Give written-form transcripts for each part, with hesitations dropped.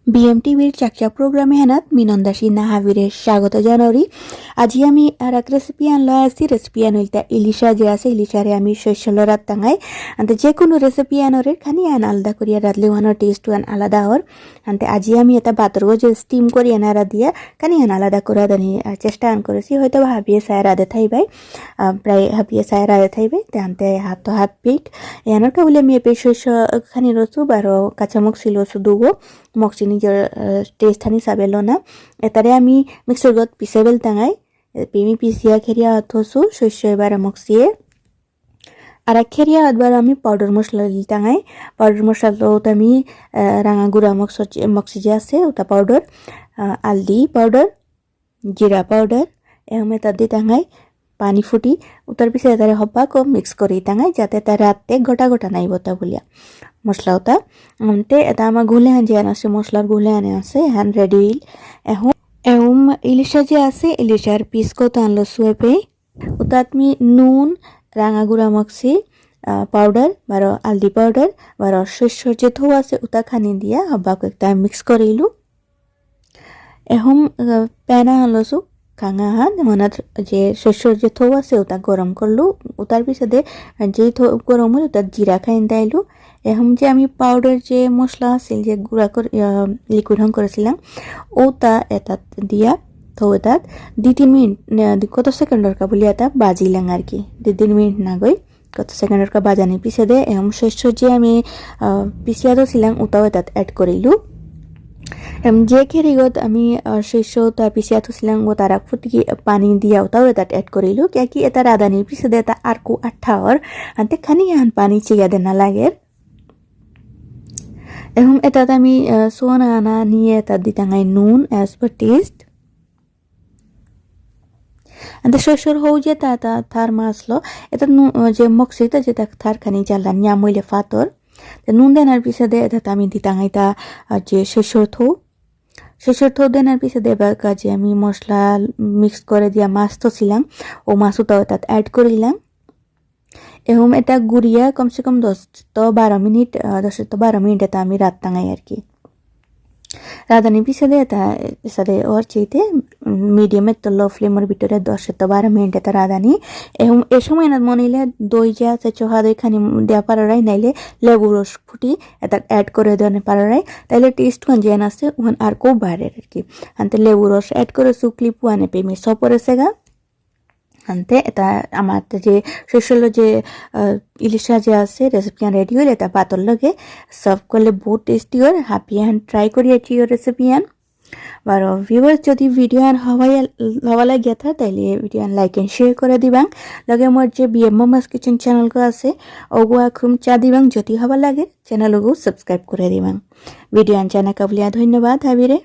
BMTVর চাকচা প্রোগ্রামে হেনাত মিনন্দাসী নাহাবিরের স্বাগত জানারি। আজি আমি আর এক রেসিপি আনলা আছি। রেসিপি আনইলতা ইলিশা যে আছে ইলিশারে আমি শৈশল রাত টাঙাই আনতে যে কোনো রেসিপি আনরে খানি আন আলাদা করিয়া রাতলে ওয়ানোর টেস্ট আন আলাদা হর আনতে আজি আমি এটা বাতরগো যে স্টিম করি আনারা দিয়া খানি আন আলাদা করে দানি চেষ্টা আন করেছি হয়তো হাবিয়ে সায়রা দে থাইবাই প্রায় হাবিয়ে সায়রা দে থাইবাই আনতে হাত তো হাফ পিট এনারটা বলে আমি এপে শৈশ খানি রসু বারো কাঁচামুখ সিলসু দুগো মকসি নিজের টেস্ট হানি সাবেলো না এটারে আমি মিক্সার গত পিসাবেল টাঙাই পেমি পিসিয়া খেরিয়া থসু শস্য এবার মকসিয়ে আর খেরিয়া একবার আমি পাউডার মশলা টাঙাই পাউডার মশলা আমি রাঙা গুঁড়া মকসি যে আছে ওটা পাউডার আলদি পাউডার জিরা পাউডার এমে তার দিয়ে টাঙাই পানি ফুটি উতার পিছে তারে হব্বাকো মিক্স করি টাঙাই যাতে তার রাতে গোটা গোটা নাই বতা বলিয়া মশলা ওটা তে এটা আমার গুলে হান যে আছে মশলার গুলে আনে আছে হ্যান রেডি এখন এম ইলিশা যে আছে ইলিশার পিস কত আনলো সুয়েপে ওটা তুমি নুন রাঙা গুঁড়া মক্সি পাউডার বারো আলদি পাউডার বারো শস্যর যে থৌ আছে ওটা খানি দিয়া হব্বাকো একটা মিক্স করিলু এখন প্যানা আনলোসু কাঙা হান মনার যে শস্যর যে থৌ আছে ওটা গরম করলু ওটার পিছনে যেই থৌ গরম হলো ওটা জিরা খাইন দাইলু এখন যে আমি পাউডার যে মশলা আছিল যে গুঁড়া করে লিকুইড হন করেছিলাম ওটা এটা দিয়া থৌ এটাত 2-3 মিনিট কত সেকেন্ড দরকার বলি এটা বাজিলাম আর কি 2-3 মিনিট না গই কত সেকেন্ড দরকার বাজানি পিছে দে এখন শস্য যে আমি পিছিয়া দিয়েছিলাম ওটাও এটাত অ্যাড করিলু যে খেরিগত আমি শস্য তার পিছিয়া থুছিলাম ও তারা ফুটকি পানি দিয়া ওটাও এটাত অ্যাড করিলু কি এটা রাঁধানির পিছে দে এটা আর কু আঠাওয়ার আনতে খানি আন পানি চিগা দে না লাগে এখন এটাতে আমি সোনা আনা নিয়ে এটা দিতাঙাই নুন অ্যাজ পার টেস্ট আনতে শস্যর হৌ যে তা থার মাছলো এটা যে মক্সিটা যেটা থার খানি জ্বালা নিয়ামইলে ফাতর নুন দেনার পিছে দে এটা আমি দিতাঙাই তা যে শস্যর থৌ দেনার পিছে দেবার কাজে আমি মশলা মিক্স করে দিয়া মাছ তো ছিলাম ও মাছটাও তাত অ্যাড করিলাম এবং এটা গুড়িয়া কমসে কম 10-12 মিনিট এটা আমি রাত টাঙাই আর কি রাঁধানির পিছনে এটা সাথে ওর চেয়েতে মিডিয়ামের তো লো ফ্লেমের ভিতরে 10-12 মিনিট এটা রাঁধানি এবং এ সময় না মনে হলে দই যে আছে চহা দই খানি দেওয়া পারারাই নাইলে লেবু রস ফুটি এটা অ্যাড করে দেওয়া পারারাই তাইলে টেস্ট কোন যেন আছে ওখান আর খুব বাইরের আর কি আনতে লেবু রস অ্যাড করে শুকলি পুয়ানে পেমি সপরেছে গা আনতে এটা আমার যে শস্যল যে ইলিশা যে আছে রেসিপি রেডি হলে এটা পাতল লাগে সার্ভ করলে বহুত টেস্টি হয় হ্যাপি হ্যান্ড ট্রাই করি এটি রেসিপি আন বারো ভিউয়ার্স যদি ভিডিও আন হওয়া লাগে তাইলে ভিডিও আন লাইক এন্ড শেয়ার করে দিবাং লগে মোর যে বিএম মামাস কিচেন চ্যানেল কো আছে ওগো খুব চা দিবাং যদি হওয়া লাগে চ্যানেলগো সাবস্ক্রাইব করে দিবাং ভিডিও আন জানা কাবলিয়া ধন্যবাদ হাবিরে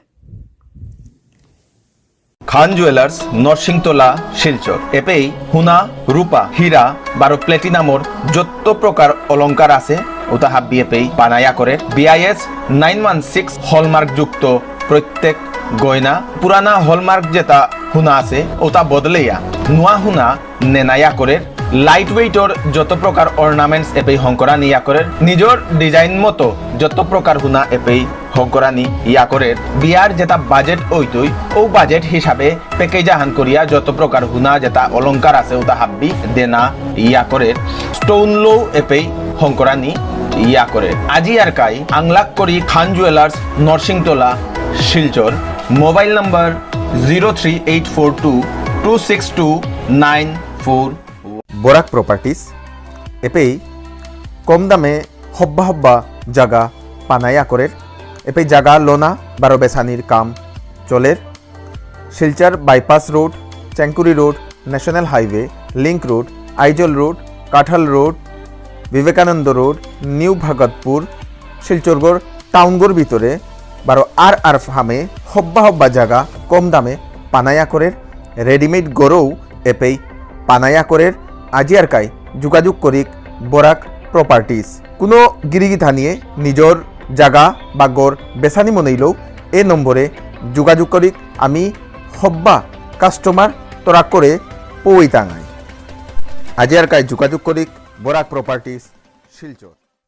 খান জুয়েলার্স নরসিংতলা শিলচর এপেই হুনা রূপা হীরা বারো প্লেটিনামর যত প্রকার অলংকার আছে ওটা হাব্বি এপেই বানায়া করে BIS 916 হলমার্ক যুক্ত প্রত্যেক গয়না পুরানা হলমার্ক যেটা হুনা আছে ওটা বদলেয়া নোয়া হুনা নেনায়া করে লাইট ওয়েটর যত প্রকার অর্নামেন্টস এপেই হংকরা নিয়া করে নিজের ডিজাইন মতো যত প্রকার হুনা এপেই হংকরানি ইয়া করে বিয়ার যেটা বাজেট ওইতই ও বাজেট হিসাবে প্যাকেজ আহান করিয়া যত প্রকার হুনা যেটা অলংকার আছে ওটা হাব্বি দেনা ইয়া করে স্টোন লো এপেই হংকরানি ইয়া করে আজি আর কাই আংলাক করি Khan jewellers Narsingtola Silchar mobile number 03842262944 Barak properties এপেই কম দামে হব্বা জায়গা পানায়া করে এপেই জায়গা লোনা বারো বেসানির কাম চলের Silchar bypass road Chenkuri road national highway link road Aizawl road Kathal road Vivekananda road new Bhagatpur শিলচরগড় টাউনগড় ভিতরে বারো আর ফার্মে হব্বা জায়গা কম দামে পানায়া করে রেডিমেড গড়ও এপেই পানায়া করে আজি আর কাই যোগাযোগ করি বরাক প্রপার্টিস কোনো গিরিগিথা নিয়ে নিজের জায়গা বা গড় বেসানি মনেইলেও এই নম্বরে যোগাযোগ করি আমি হব্বা কাস্টমার তোরা করে পৌঁই টাঙাই আজি আর কাই যোগাযোগ করি বরাক প্রপার্টিস শিলচর।